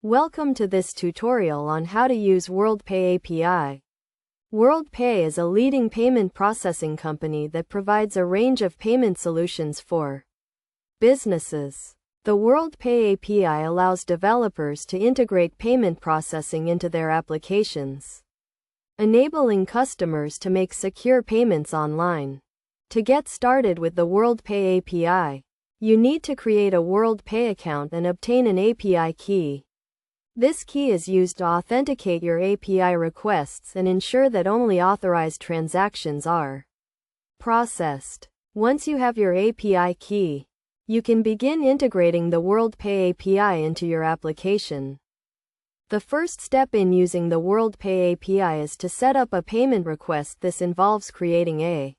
Welcome to this tutorial on how to use WorldPay API. WorldPay is a leading payment processing company that provides a range of payment solutions for businesses. The WorldPay API allows developers to integrate payment processing into their applications, enabling customers to make secure payments online. To get started with the WorldPay API, you need to create a WorldPay account and obtain an API key. This key is used to authenticate your API requests and ensure that only authorized transactions are processed. Once you have your API key, you can begin integrating the WorldPay API into your application. The first step in using the WorldPay API is to set up a payment request. This involves creating a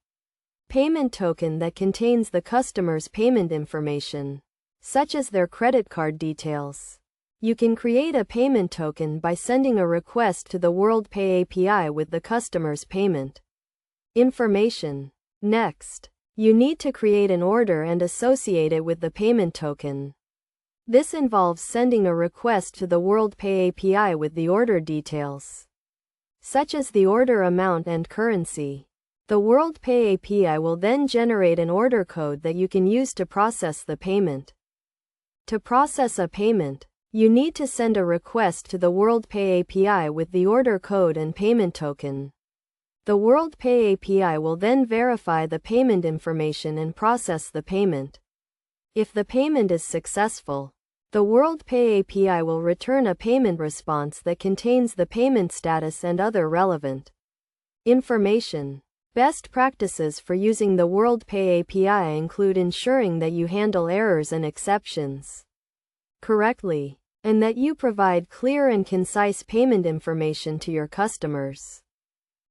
payment token that contains the customer's payment information, such as their credit card details. You can create a payment token by sending a request to the WorldPay API with the customer's payment information. Next, you need to create an order and associate it with the payment token. This involves sending a request to the WorldPay API with the order details, such as the order amount and currency. The WorldPay API will then generate an order code that you can use to process the payment. To process a payment, you need to send a request to the WorldPay API with the order code and payment token. The WorldPay API will then verify the payment information and process the payment. If the payment is successful, the WorldPay API will return a payment response that contains the payment status and other relevant information. Best practices for using the WorldPay API include ensuring that you handle errors and exceptions correctly, and that you provide clear and concise payment information to your customers.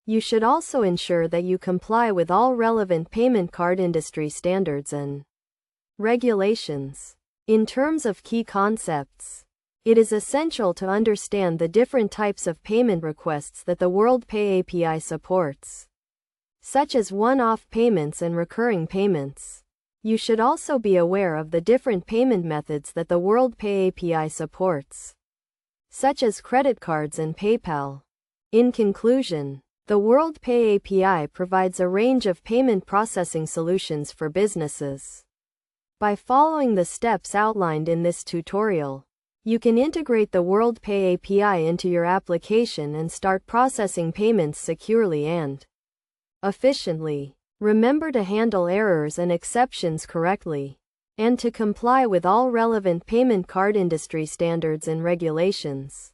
You should also ensure that you comply with all relevant payment card industry standards and regulations. In terms of key concepts, it is essential to understand the different types of payment requests that the WorldPay API supports, such as one-off payments and recurring payments. You should also be aware of the different payment methods that the WorldPay API supports, such as credit cards and PayPal. In conclusion, the WorldPay API provides a range of payment processing solutions for businesses. By following the steps outlined in this tutorial, you can integrate the WorldPay API into your application and start processing payments securely and efficiently. Remember to handle errors and exceptions correctly, and to comply with all relevant payment card industry standards and regulations.